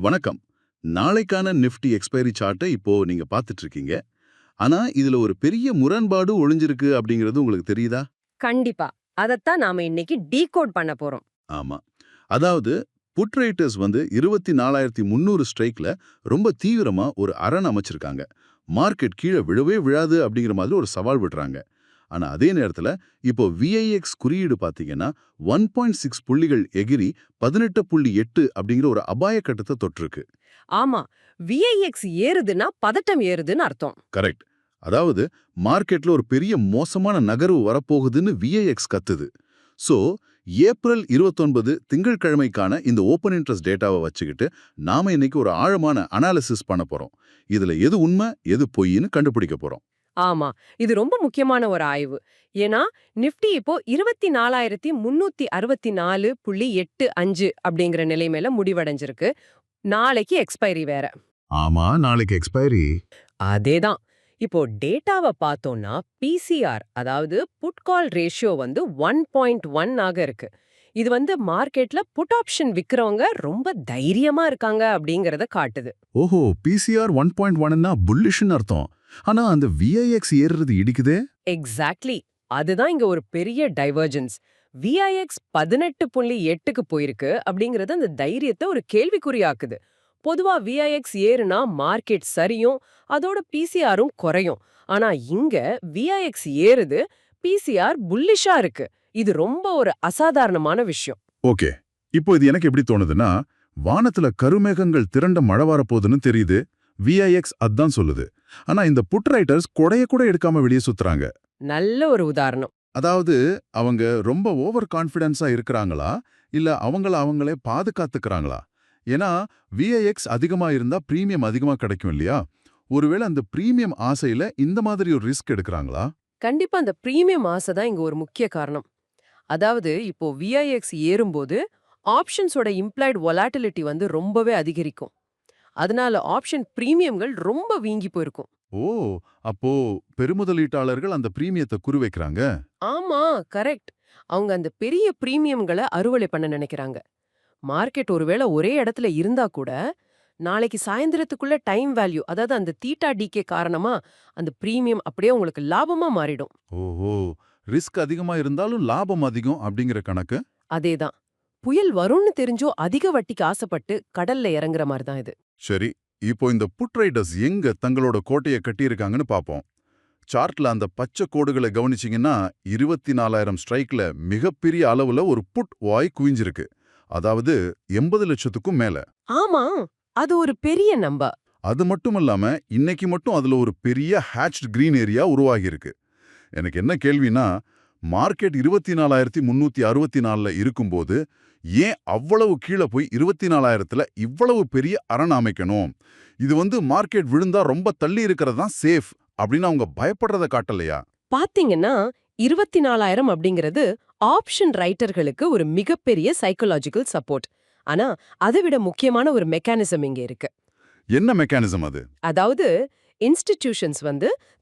வணக்கம். நாளைக்கான Nifty expiry சார்ட்டை இப்போ நீங்க பார்த்துட்டு இருக்கீங்க. ஆனா இதுல ஒரு பெரிய முரண்பாடு ஒளிஞ்சிருக்கு அப்படிங்கிறது உங்களுக்கு தெரியுதா? கண்டிப்பா. அதத்தான் நாம இன்னைக்கு டீகோட் பண்ண போறோம். ஆமா. அதாவது புட் ரைட்டர்ஸ் 24,300 ஸ்ட்ரைக்ல ரொம்ப தீவிரமா ஒரு அரண் அமைச்சிருக்காங்க. மார்க்கெட் கீழே விழவே விழாது அப்படிங்கிற மாதிரி ஒரு சவால் விடுறாங்க. ஆனா அதே நேரத்துல இப்போ விஐஎக்ஸ் குறியீடு பாத்தீங்கன்னா 1.6 புள்ளிகள் எகிரி 18.8 அப்படிங்கிற ஒரு அபாய கட்டத்தை தொட்டிருக்கு. ஆமா. விஐஎக்ஸ் ஏறுதுன்னா பதட்டம் ஏறுதுன்னு அர்த்தம். கரெக்ட். அதாவது மார்க்கெட்ல ஒரு பெரிய மோசமான நகர்வு வரப்போகுதுன்னு விஐஎக்ஸ் கத்துது. சோ ஏப்ரல் 29 திங்கட்கிழமைக்கான இந்த ஓப்பன் இன்ட்ரெஸ்ட் டேட்டாவை வச்சுக்கிட்டு நாம இன்னைக்கு ஒரு ஆழமான அனாலிசிஸ் பண்ண போறோம். இதுல எது உண்மை எது பொய்ன்னு கண்டுபிடிக்க போறோம். ஆமா. இது ரொம்ப முக்கியமான ஒரு ஆய்வு. ஏன்னா நிஃப்டி இப்போ 24,364.85 அப்படிங்கிற நிலை மேல முடிவடைஞ்சிருக்கு. நாளைக்கு எக்ஸ்பைரி வேற. ஆமா, நாளைக்கு எக்ஸ்பைரி. அதேதான். இப்போ டேட்டாவ பார்த்தோம்னா பிசிஆர் அதாவது புட் கால் ரேஷியோ 1.1 ஆக இருக்கு. இது மார்க்கெட்ல புட் ஆப்ஷன் விக்கிறவங்க ரொம்ப தைரியமா இருக்காங்க அப்படிங்கறத காட்டுது. ஓஹோ, பிசிஆர் 1.1ன்னா புல்லிஷ்னு அர்த்தம். ஆனா அந்த விஐஎக்ஸ் ஏறுறது இடிக்குதே. எக்ஸாக்ட்லி. அதுதான் இங்க ஒரு பெரிய டைவர்ஜென்ஸ். விஐஎக்ஸ் 18.8க்கு போயிருக்கு அப்படிங்கறது அந்த தைரியத்தை ஒரு கேள்விக்குறியாக்குது. பொதுவா விஐஎக்ஸ் ஏறுனா மார்க்கெட் சரியும், அதோட பிசிஆரும் குறையும். ஆனா இங்க விஐஎக்ஸ் ஏறுது, பிசிஆர் புல்லிஷா இருக்கு. இது ரொம்ப ஒரு அசாதாரணமான விஷயம். ஓகே, இப்போ இது எனக்கு எப்படி தோணுதுன்னா, வானத்துல கருமேகங்கள் திரண்ட மழை வரப்போகுதுன்னு தெரியுது. விஐஎக்ஸ் அதான் சொல்லுது. ஆனா இந்த புட் ரைட்டர்ஸ் கொடைய கூட எடுக்காம வெளியே சுத்துறாங்க. நல்ல ஒரு உதாரணம். அதாவது அவங்க ரொம்ப ஓவர் கான்ஃபிடன்ஸா இருக்கிறாங்களா, இல்ல அவங்களே பாதுகாத்துக்கிறாங்களா? ஏன்னா விஐஎக்ஸ் அதிகமா இருந்தா பிரீமியம் அதிகமா கிடைக்கும் இல்லையா? ஒருவேளை அந்த பிரீமியம் ஆசையில இந்த மாதிரி ஒரு ரிஸ்க் எடுக்கிறாங்களா? கண்டிப்பா அந்த பிரீமியம் ஆசை தான் இங்க ஒரு முக்கிய காரணம். அதாவது இப்போ விஐஎக்ஸ் ஏறும்போது ஆப்ஷன்ஸோட இம்ப்ளைட் வொலாட்டிலிட்டி ரொம்பவே அதிகரிக்கும். அதனால ஆப்ஷன் பிரீமியம்கள் ரொம்ப வீங்கி போயிருக்கும். ஓ, அப்போ பெருமுதலீட்டாளர்கள் அந்த பிரீமியத்தை குறிவைக்கிறாங்க. ஆமா, கரெக்ட். அவங்க அந்த பெரிய பிரீமியம்களை அறுவடை பண்ண நினைக்கிறாங்க. மார்க்கெட் ஒருவேளை ஒரே இடத்துல இருந்தா கூட நாளைக்கு சாயந்தரத்துக்குள்ள டைம் வேல்யூ அதாவது அந்த தீட்டா டிகே காரணமா அந்த பிரீமியம் அப்படியே உங்களுக்கு லாபமா மாறிடும். ஓஹோ, ரிஸ்க் அதிகமா இருந்தாலும் லாபம் அதிகம் அப்படிங்கிற கணக்கு. அதேதான். புயல் வரும்னு தெரிஞ்சோ அதிக வட்டிக்கு ஆசைப்பட்டு கடல்ல இறங்குற மாதிரி தான் இது. சரி, இப்போ இந்த புட் ரைடர்ஸ் எங்க தங்களோட கோட்டையை கட்டியிருக்காங்கன்னு பாப்போம். சார்ட்ல அந்த பச்சை கோடுகளை கவனிச்சீங்கன்னா 24,000 ஸ்ட்ரைக்ல மிகப்பெரிய அளவுல ஒரு புட் வாய் குவிஞ்சிருக்கு. அதாவது 80 லட்சத்துக்கும் மேல. ஆமா, அது ஒரு பெரிய நம்பர். அது மட்டும் இல்லாம இன்னைக்கு மட்டும் அதுல ஒரு பெரிய ஹேட்ச்ட் கிரீன் ஏரியா உருவாகி இருக்கு. எனக்கு என்ன கேள்வினா, மார்க்கெட் 24,364ல இருக்கும்போது ஏன் அவ்வளவு கீழே போய் 24,000ல இவ்வளவு பெரிய அரண் அமைக்கணும்? இது மார்க்கெட் விழுந்தா ரொம்ப தள்ளி இருக்கிறது தான் சேஃப் அப்படின்னு அவங்க பயப்படுறத காட்டலையா? பாத்தீங்கன்னா 24,000 அப்படிங்கிறது ஆப்ஷன் ரைட்டர்களுக்கு ஒரு மிகப்பெரிய சைக்கலாஜிக்கல் சப்போர்ட். ஆனா அதை விட முக்கியமான ஒரு மெக்கானிசம் இங்க இருக்கு. என்ன மெக்கானிசம் அது? அதாவது இன்ஸ்டிடியூஷன்ஸ்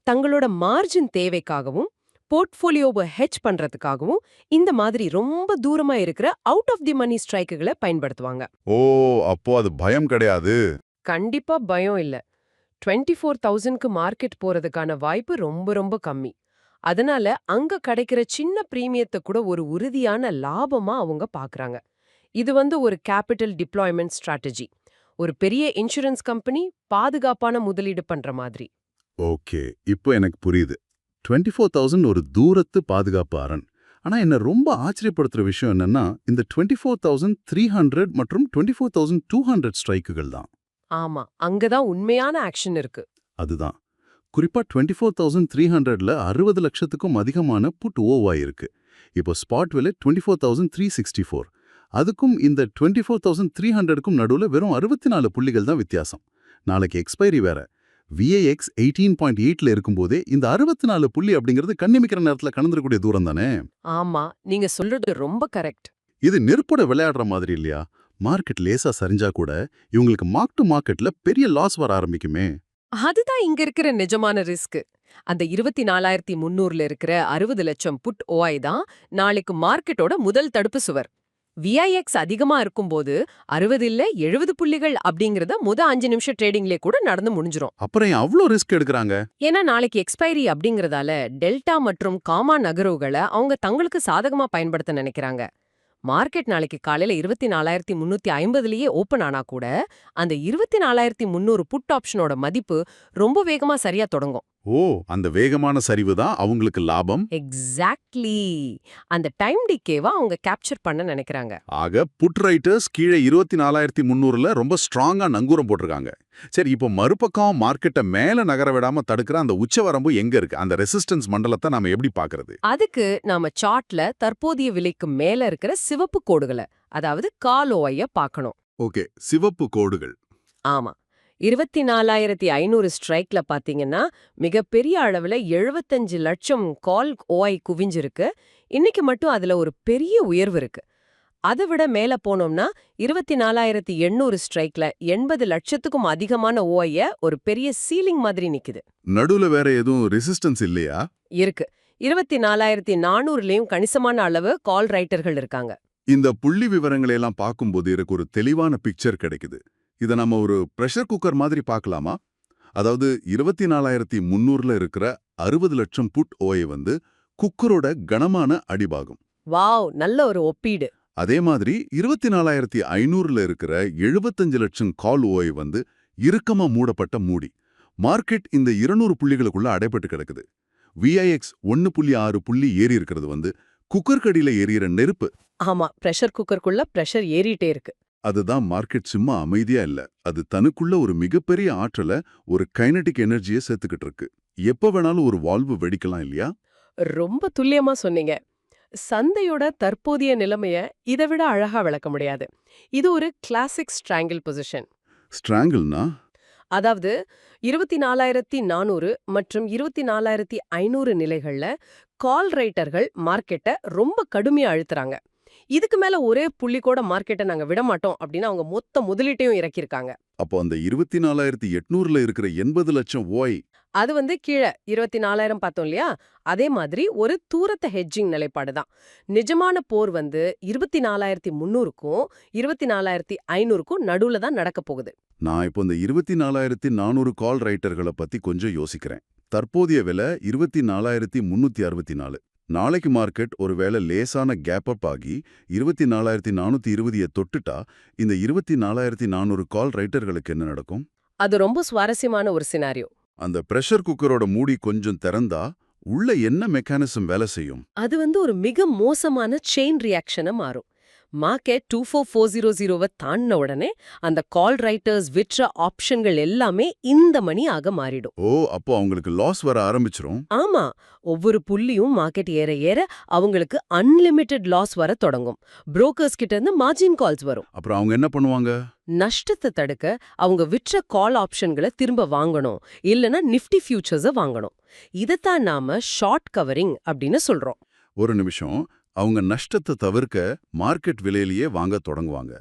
தங்களோட மார்ஜின் தேவைக்காகவும் போர்ட்ஃபோலியோவை ஹெட்ஜ் பண்றதுக்காகவும் இந்த மாதிரி ரொம்ப தூரமா இருக்கிற அவுட் ஆஃப் தி மணி ஸ்ட்ரைக்குகளை பயன்படுத்துவாங்க. ஓ, அப்போ அது பயம் கிடையாது. கண்டிப்பா பயம் இல்ல. 24,000க்கு மார்க்கெட் போறதுக்கான வாய்ப்பு ரொம்ப ரொம்ப கம்மி. அதனால அங்க கிடைக்கிற சின்ன பிரீமியத்தை கூட ஒரு உறுதியான லாபமா அவங்க பாக்குறாங்க. இது ஒரு கேபிட்டல் டிப்ளாய்மெண்ட் ஸ்ட்ராட்டஜி. ஒரு பெரிய இன்சூரன்ஸ் கம்பெனி பாதுகாப்பான முதலீடு பண்ற மாதிரி. ஓகே, இப்போ எனக்கு புரியுது. 24,000 ஒரு தூரத்து பாதுகாப்பு அரண். ஆனா என்ன ரொம்ப ஆச்சரியப்படுத்துற விஷயம் என்னன்னா, இந்த 24,300 மற்றும் 24,200 ஸ்ட்ரைக்குகள் தான். ஆமா, அங்கதான் உண்மையான ஆக்ஷன் இருக்கு. அதுதான். குறிப்பா 24,300ல 60 லட்சத்துக்கும் அதிகமான புட் ஓவாயிருக்கு. இப்போ ஸ்பாட் விலை 24,364. அதுக்கும் இந்த 24,300க்கும் நடுவுல வெறும் 64 புள்ளிகள் தான் வித்தியாசம். நாளைக்கு எக்ஸ்பைரி வேற. விஐஎக்ஸ் 18.8ல இருக்கும்போதே இந்த 64 புள்ளி அப்படிங்கிறது கண்ணிமிக்கிற நேரத்துல கடந்துடக்கூடிய தூரம் தானே. ஆமா, நீங்க சொல்றது ரொம்ப கரெக்ட். இது நெருப்போட விளையாடுற மாதிரி இல்லையா? மார்க்கெட் லேசா சரிஞ்சா கூட இவங்களுக்கு மார்க் டு மார்க்கெட்ல பெரிய லாஸ் வர ஆரம்பிக்குமே. அதுதான் இங்க இருக்கிற நிஜமான ரிஸ்க். அந்த 24,300ல இருக்கிற 60 லட்சம் புட் ஓஐ தான் நாளைக்கு மார்க்கெட்டோட முதல் தடுப்பு சுவர். விஐஎக்ஸ் அதிகமா இருக்கும்போது 60 இல்ல 70 புள்ளிகள் அப்படிங்கறத 5 நிமிஷம் ட்ரேடிங்லயே கூட நடந்து முடிஞ்சிரும். அப்புறம் ஏன் அவ்ளோ ரிஸ்க் எடுக்கறாங்க? ஏன்னா நாளைக்கு எக்ஸ்பைரி அப்படிங்கறதால டெல்டா மற்றும் காமா நகர்வுகளை அவங்க தங்களுக்கு சாதகமா பயன்படுத்த நினைக்கிறாங்க. மார்க்கெட் நாளைக்கு காலையில 24,350லயே ஓபன் ஆனா கூட அந்த 24,300 புட் ஆப்ஷனோட மதிப்பு ரொம்ப வேகமா சரியா தொடங்கும். ஓ, அந்த வேகமான சரிவு தான் அவங்களுக்கு லாபம். எக்ஸாக்ட்லி. அந்த டைம் டிகேவா அவங்க கேப்சர் பண்ண நினைக்கிறாங்க. ஆக புட் ரைட்டர்ஸ் கீழே 24,300ல ரொம்ப ஸ்ட்ராங்கா நங்கூரம் போட்டிருக்காங்க. சரி, இப்போ மறுபக்கம் மார்க்கெட்டை மேல நகர விடாம தடுக்கிற அந்த உச்சவரம்பு எங்க இருக்கு? அந்த ரெசிஸ்டன்ஸ் மண்டலத்தை நாம எப்படி பார்க்கிறது? அதுக்கு நாம சார்ட்ல தற்போதைய விலைக்கு மேல இருக்கிற சிவப்பு கோடுகளை, அதாவது கால் ஓஐய பார்க்கணும். ஓகே, சிவப்பு கோடுகள். ஆமா. 24,500 ஸ்ட்ரைக்ல பாத்தீங்கன்னா மிகப்பெரிய அளவுல 75 லட்சம் கால் ஓஐ குவிஞ்சிருக்கு. இன்னைக்கு மட்டும் அதுல ஒரு பெரிய உயர்வு இருக்கு. அதை விட மேல போனோம்னா 24,800 ஸ்ட்ரைக்ல 80 லட்சத்துக்கும் அதிகமான ஓஐய ஒரு பெரிய சீலிங் மாதிரி நிக்குது. நடுவுல வேற எதுவும் ரெசிஸ்டன்ஸ் இல்லையா? இருக்கு. 24,400லயும் கணிசமான அளவு கால் ரைட்டர்கள் இருக்காங்க. இந்த புள்ளி விவரங்களை எல்லாம் பார்க்கும்போது எனக்கு ஒரு தெளிவான பிக்சர் கிடைக்குது. இதை நம்ம ஒரு பிரஷர் குக்கர் மாதிரி பார்க்கலாமா? அதாவது 24,300ல இருக்கிற 60 லட்சம் புட் ஓயை குக்கரோட கனமான அடிபாகம். வாவ், நல்ல ஒரு ஒப்பீடு. அதே மாதிரி 24,500ல இருக்கிற 75 லட்சம் கால் ஓயை இறுக்கமா மூடப்பட்ட மூடி. மார்க்கெட் இந்த 200 புள்ளிகளுக்குள்ள அடைபட்டு கிடக்குது. விஐஎக்ஸ் 1.6 புள்ளி ஏறி இருக்கிறது குக்கர் கடியில எரியிற நெருப்பு. ஆமா, பிரஷர் குக்கருக்குள்ள பிரஷர் ஏறிட்டே இருக்கு. அதுதான் மார்க்கெட் சும்மா அமைதியா இல்ல. அது தனக்குள்ள ஒரு மிகப்பெரிய ஆற்றல, ஒரு கைனடிக் எனர்ஜியை சேர்த்துக்கிட்டு இருக்கு. எப்ப வேணாலும் ஒரு வால்வு வெடிக்கலாம் இல்லையா? ரொம்ப துல்லியமா சொன்னீங்க. சந்தையோட தற்போதைய நிலைமைய இதை விட அழகா விளக்க முடியாது. இது ஒரு கிளாசிக் ஸ்ட்ராங்கிள் பொசிஷன். ஸ்ட்ராங்கிள்னா? அதாவது 24,400 மற்றும் 24,500 நிலைகள்ல கால் ரைட்டர்கள் மார்க்கெட்டை ரொம்ப கடுமையா அழுத்துறாங்க. இதுக்கு மேல ஒரே புள்ளி கூட மார்க்கெட்டை நாங்க விட மாட்டோம் அப்படின்னு அவங்க மொத்த முதலீட்டையும் இறக்கியிருக்காங்க. அப்போ அந்த 24,800ல இருக்கிற 80 லட்சம் ஓய் அது கீழே 24,000 பார்த்தோம் இல்லையா? அதே மாதிரி ஒரு தூரத்த ஹெட்ஜிங் நிலைப்பாடு தான். நிஜமான போர் 24,300க்கும் 24,500க்கும் நடுவுல தான் நடக்க போகுது. நான் இப்போ இந்த 24,400 கால் ரைட்டர்களை பத்தி கொஞ்சம் யோசிக்கிறேன். தற்போதைய விலை 24,364. நாளைக்கு மார்க்கெட் ஒருவேளை லேசான கேப் அப் ஆகி 24,420 தொட்டுட்டா இந்த 24,400 கால் ரைட்டர்களுக்கு என்ன நடக்கும்? அது ரொம்ப சுவாரஸ்யமான ஒரு சினாரியோ. அந்த பிரஷர் குக்கரோட மூடி கொஞ்சம் திறந்தா உள்ள என்ன மெக்கானிசம் வேலை செய்யும்? அது ஒரு மிக மோசமான செயின் ரியாக்ஷனா மாறும். மார்க்கெட் 24,400 தாண்டின உடனே அந்த கால் ரைட்டர்ஸ் விற்ற ஆப்ஷன்கள் எல்லாமே இந்த மணி ஆக மாறிடும். ஓ, அப்போ அவங்களுக்கு லாஸ் வர ஆரம்பிச்சிரும். ஆமா, ஒவ்வொரு புள்ளியும் மார்க்கெட் ஏற ஏற அவங்களுக்கு அன்லிமிட்டெட் லாஸ் வர தொடங்கும். புரோக்கர்ஸ் கிட்ட இருந்து மார்ஜின் கால்ஸ் வரும். அப்புறம் அவங்க என்ன பண்ணுவாங்க? நஷ்டத்தை தடுக்க அவங்க விற்ற கால் ஆப்ஷன்களை திரும்ப வாங்கணும், இல்லனா நிஃப்டி ஃபியூச்சர்ஸை வாங்கணும். இதைத்தான் நாம ஷார்ட் கவரிங் அப்படின்னு சொல்றோம். ஒரு நிமிஷம், அவங்க நஷ்டத்தை தவிர்க்க மார்க்கெட் விலையிலேயே வாங்க தொடங்குவாங்க.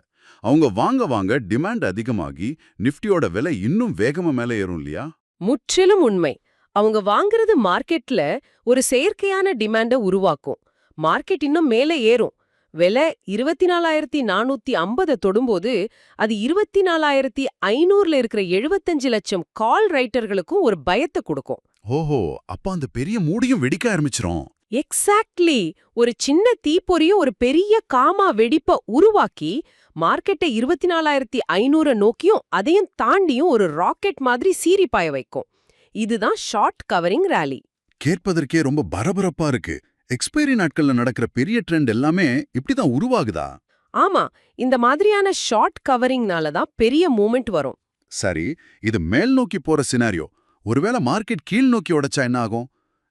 அவங்க வாங்க டிமாண்ட் அதிகமாகி நிஃப்டியோட விலை இன்னும் வேகமா மேலே ஏறும் இல்லையா? முற்றிலும் உண்மை. அவங்க வாங்குறது மார்க்கெட்ல ஒரு செயற்கையான டிமாண்ட உருவாக்கும். மார்க்கெட் இன்னும் மேலே ஏறும். விலை 24,450 தொடும்போது அது 24,500ல இருக்கிற 75 லட்சம் கால் ரைட்டர்களுக்கும் ஒரு பயத்தை கொடுக்கும். ஓஹோ, அப்ப அந்த பெரிய மூடியும் வெடிக்க ஆரம்பிச்சிரும். எக்ஸாக்ட்லி. ஒரு சின்ன தீப்பொறியும் ஒரு பெரிய காமா வெடிப்ப உருவாக்கி மார்க்கெட்டை 24,500 நோக்கியும் அதையும் தாண்டியும் ஒரு ராக்கெட் மாதிரி சீறிப்பாய வைக்கும். இதுதான் ஷார்ட் கவரிங் ராலி. கேட்பதற்கே ரொம்ப பரபரப்பா இருக்கு. எக்ஸ்பைரி நாட்கள்ல நடக்கிற பெரிய ட்ரெண்ட் எல்லாமே இப்படிதான் உருவாகுதா? ஆமா, இந்த மாதிரியான ஷார்ட் கவரிங்னால தான் பெரிய மூமெண்ட் வரும். சரி, இது மேல் நோக்கி போற சினாரியோ. ஒருவேளை மார்க்கெட் கீழ் நோக்கி உடைச்சா என்ன ஆகும்?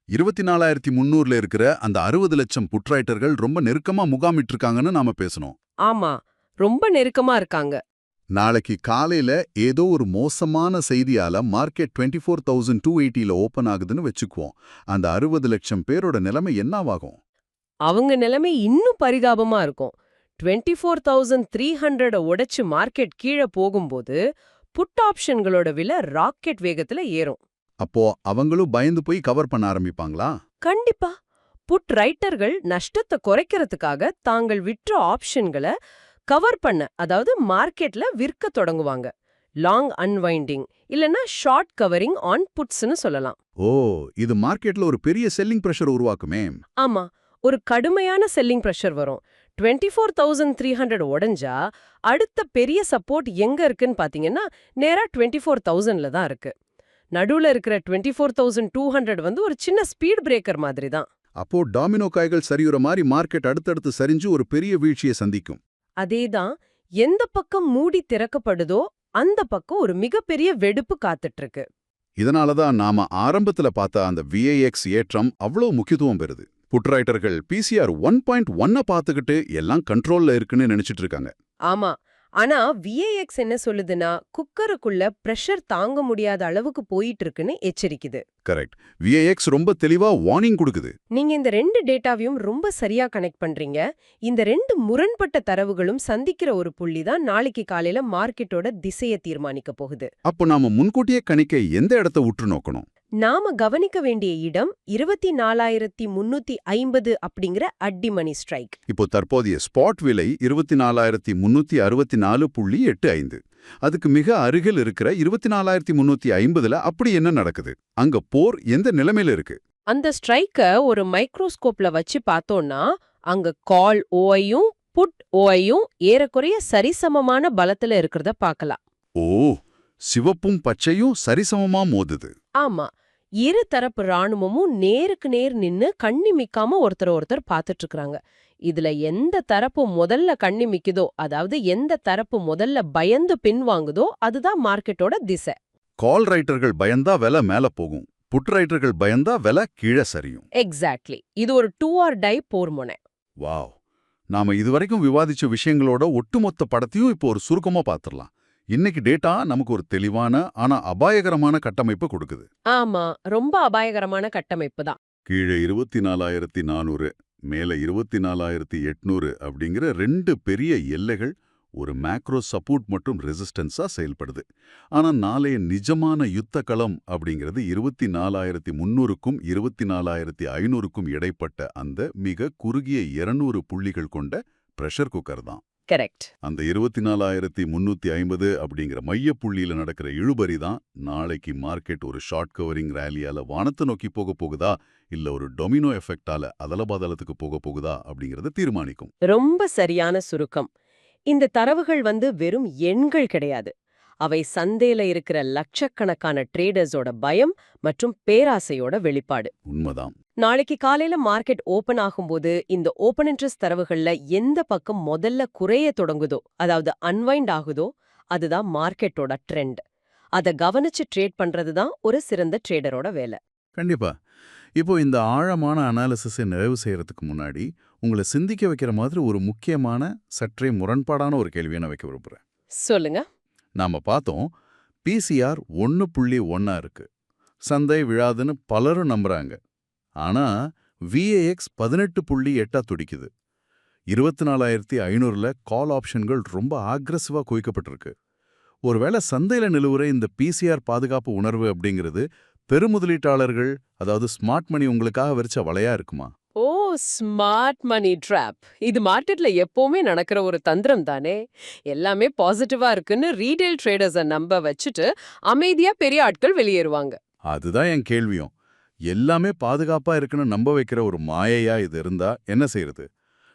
24,300ல இருக்கிற அந்த 60 லட்சம் புட்ரைட்டர்கள் ரொம்ப நெருக்கமா முகாமிட்டிருக்காங்கன்னு நாம பேசணும். ஆமா, ரொம்ப நெருக்கமா இருக்காங்க. நாளைக்கு காலையில ஏதோ ஒரு மோசமான செய்தியால மார்க்கெட் 24,280ல ஓபன் ஆகுதுன்னு வச்சுக்குவோம். அந்த 60 லட்சம் பேரோட நிலைமை என்னவாகும்? அவங்க நிலைமை இன்னும் பரிதாபமா இருக்கும். 24,300 உடைச்சு மார்க்கெட் கீழே போகும்போது புட் ஆப்ஷன்களோட விலை ராக்கெட் வேகத்துல ஏறும். அப்போ அவங்களும் பயந்து போய் கவர் பண்ண ஆரம்பிப்பாங்களா? கண்டிப்பா. புட் ரைட்டர்கள் நஷ்டத்தை குறைக்கிறதுக்காக தாங்கள் விற்ற ஆப்ஷன்களை கவர் பண்ண, அதாவது மார்க்கெட்ல விற்க தொடங்குவாங்க. லாங் அன்வைண்டிங் இல்லனா ஷார்ட் கவரிங் ஆன் புட்ஸ்னு சொல்லலாம். ஓ, இது மார்க்கெட்ல ஒரு பெரிய செல்லிங் பிரஷர் உருவாக்குமே. ஆமா, ஒரு கடுமையான செல்லிங் பிரஷர் வரும். 24,300 உடைஞ்சா அடுத்த பெரிய சப்போர்ட் எங்க இருக்குன்னு பாத்தீங்கன்னா நேரா 24,000ல தான் இருக்கு. நடுவுல இருக்கிற 24,200 வந்து ஒரு சின்ன ஸ்பீட் பிரேக்கர் மாதிரி தான். அப்போ டாமினோ காய்கள் சரியுற மாதிரி மார்க்கெட் அடுத்தடுத்து சரிஞ்சு ஒரு பெரிய வீழ்ச்சியை சந்திக்கும். அதேதான், எந்த பக்கம் மூடி திறக்கப்படுதோ அந்த பக்கம் ஒரு மிகப்பெரிய வெடிப்பு காத்துட்டு இருக்கு. இதனால தான் நாம ஆரம்பத்துல பார்த்த அந்த VIX ஏற்றம் அவ்வளவு முக்கியத்துவம் பெறுது. புட்ரைட்டர்கள் PCR 1.1 பார்த்துக்கிட்டு எல்லாம் கண்ட்ரோல்ல இருக்குன்னு நினைச்சிட்டு இருக்காங்க. ஆமா, ஆனா VIX என்ன சொல்லுதுன்னா குக்கருக்குள்ள பிரஷர் தாங்க முடியாத அளவுக்கு போயிட்டு இருக்குன்னு எச்சரிக்குது. கரெக்ட். VIX ரொம்ப தெளிவா வார்னிங் கொடுக்குது. நீங்க இந்த ரெண்டு டேட்டாவையும் ரொம்ப சரியா கனெக்ட் பண்றீங்க. இந்த ரெண்டு முரண்பட்ட தரவுகளும் சந்திக்கிற ஒரு புள்ளி தான் நாளைக்கு காலையில மார்க்கெட்டோட திசையை தீர்மானிக்க போகுது. அப்போ நாம முன்கூட்டியே கணிக்க எந்த இடத்த உற்று நோக்கணும்? நாம கவனிக்க வேண்டிய இடம் 24,350 அப்படிங்கிற அட்டிமணி ஸ்ட்ரைக். இப்போ தற்போதைய ஸ்பாட் விலை 24,364.85. அதுக்கு மிக அருகில் இருக்கிற 24,350ல அப்படி என்ன நடக்குது? அங்க போர் எந்த நிலைமையில இருக்கு? அந்த ஸ்ட்ரைக்க ஒரு மைக்ரோஸ்கோப்ல வச்சு பார்த்தோம்னா அங்க கால் ஓஐயும் புட் ஓஐயும் ஏறக்குறைய சரிசமமான பலத்துல இருக்கிறத பார்க்கலாம். ஓ, சிவப்பும் பச்சையும் சரிசமமா மோதுது. ஆமா, இரு தரப்பு ராணுவமும் நேருக்கு நேர் நின்னு கண்ணிமிக்காம ஒருத்தர் பார்த்துட்டு இருக்காங்க. இதுல எந்த தரப்பு முதல்ல கண்ணிமிக்குதோ, அதாவது எந்த தரப்பு முதல்ல பயந்து பின்வாங்குதோ அதுதான் மார்க்கெட்டோட திசை. கால் ரைட்டர்கள் பயந்தா விலை மேல போகும், புட் ரைட்டர்கள் பயந்தா விலை கீழே சரியும். எக்ஸாக்ட்லி, இது ஒரு 2 or die போர்முனை. வாவ், நாம இதுவரைக்கும் விவாதிச்ச விஷயங்களோட ஒட்டுமொத்த படத்தையும் இப்போ ஒரு சுருக்கமா பார்த்துடலாம். இன்னைக்கு டேட்டா நமக்கு ஒரு தெளிவான ஆனா அபாயகரமான கட்டமைப்பு கொடுக்குது. ஆமா, ரொம்ப அபாயகரமான கட்டமைப்பு தான். கீழே 24,400, மேல 24,800 அப்படிங்கிற ரெண்டு பெரிய எல்லைகள் ஒரு மேக்ரோ சப்போர்ட் மற்றும் ரெசிஸ்டன்ஸா செயல்படுது. ஆனா நாளைய நிஜமான யுத்த களம் அப்படிங்கிறது 24,300க்கும் 24,500க்கும் இடைப்பட்ட அந்த மிக குறுகிய 200 புள்ளிகள் கொண்ட பிரஷர் குக்கர் தான். கரெக்ட். அந்த 24,350 அப்படிங்கிற மையப்புள்ளியில நடக்கிற இழுபறி தான் நாளைக்கு மார்க்கெட் ஒரு ஷார்ட் கவரிங் ரேலியால வானத்தை நோக்கி போக போகுதா இல்ல ஒரு டொமினோ எஃபெக்டால அதலபாதலத்துக்கு போக போகுதா அப்படிங்கறத தீர்மானிக்கும். ரொம்ப சரியான சுருக்கம். இந்த தரவுகள் வந்து வெறும் எண்கள் கிடையாது. அவை சந்தையில இருக்கிற லட்சக்கணக்கான ட்ரேடர்ஸோட பயம் மற்றும் பேராசையோட வெளிப்பாடு. உண்மைதான். நாளைக்கு காலையில மார்க்கெட் ஓபன் ஆகும்போது இந்த ஓபன் இன்ட்ரெஸ்ட் தரவுகள்ல எந்த பக்கம் முதல்ல குறைய தொடங்குதோ, அதாவது அன்வைண்ட் ஆகுதோ, அதுதான் மார்க்கெட்டோட ட்ரெண்ட். அதை கவனிச்சு ட்ரேட் பண்றது தான் ஒரு சிறந்த ட்ரேடரோட வேலை. கண்டிப்பா. இப்போ இந்த ஆழமான அனாலிசிஸை நிறைவு செய்யறதுக்கு முன்னாடி உங்களை சிந்திக்க வைக்கிற மாதிரி ஒரு முக்கியமான சற்றே முரண்பாடான ஒரு கேள்வியை நான் வைக்க விரும்புறேன். சொல்லுங்க. நாம பார்த்தோம், PCR 1.1 இருக்கு, சந்தை விழாதுன்னு பலரும் நம்புறாங்க. ஆனா VIX 18.8 துடிக்குது. 24,500ல கால் ஆப்ஷன்கள் ரொம்ப ஆக்ரெசிவா குவிக்கப்பட்டிருக்கு. ஒருவேளை சந்தையில நிலவுற இந்த PCR பாதுகாப்பு உணர்வு அப்படிங்கிறது பெருமுதலீட்டாளர்கள், அதாவது ஸ்மார்ட் மணி உங்களுக்காக விரிச்ச வலையா இருக்குமா? ஓ, ஸ்மார்ட் மணி ட்ராப். இது மார்க்கெட்ல எப்பவுமே நடக்கிற ஒரு தந்திரம் தானே. எல்லாமே பாசிட்டிவா இருக்குன்னு ரீடெயில் ட்ரேடர்ஸை நம்ப வச்சுட்டு அமைதியா பெரிய ஆட்கள் வெளியேறுவாங்க. அதுதான் என் கேள்வியும். எல்லாமே பாதுகாப்பா இருக்குன்னு நம்ப வைக்கிற ஒரு மாயையா இது இருந்தா என்ன செய்யறது?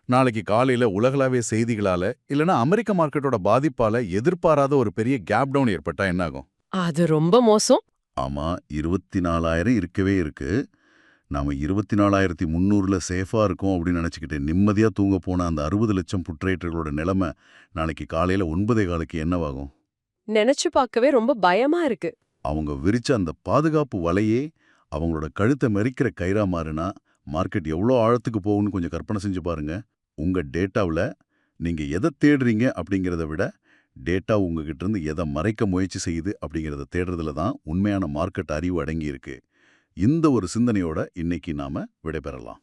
நாளைக்கு காலையில உலகளாவிய செய்திகளால இல்லனா அமெரிக்க மார்க்கெட்டோட பாதிப்பால எதிர்பாராத ஒரு பெரிய கேப் டவுன் ஏற்பட்டா என்ன ஆகும்? அது ரொம்ப மோசம். ஆமா, 24,000 இருக்கவே இருக்கு. நாம 24,300ல சேஃபா இருக்கும் அப்படின்னு நினைச்சுக்கிட்டு நிம்மதியா தூங்க போன அந்த 60 லட்சம் புட்ரேட்டர்களோட நிலைமை நாளைக்கு காலையில 9:15க்கு என்னவாகும்? நினைச்சு பார்க்கவே ரொம்ப பயமா இருக்கு. அவங்க விரிச்ச அந்த பாதுகாப்பு வலையே அவங்களோட கழுத்தை மெரிக்கிற கயிறா மாறுனா மார்க்கெட் எவ்வளோ ஆழத்துக்கு போகும்னு கொஞ்சம் கற்பனை செஞ்சு பாருங்க. உங்க டேட்டாவில் நீங்க எதை தேடுறீங்க அப்படிங்கிறத விட டேட்டா உங்ககிட்ட இருந்து எதை மறைக்க முயற்சி செய்யுது அப்படிங்கிறத தேடுறதுல தான் உண்மையான மார்க்கெட் அறிவு அடங்கி இருக்கு. இந்த ஒரு சிந்தனையோட இன்னைக்கு நாம விடைபெறலாம்.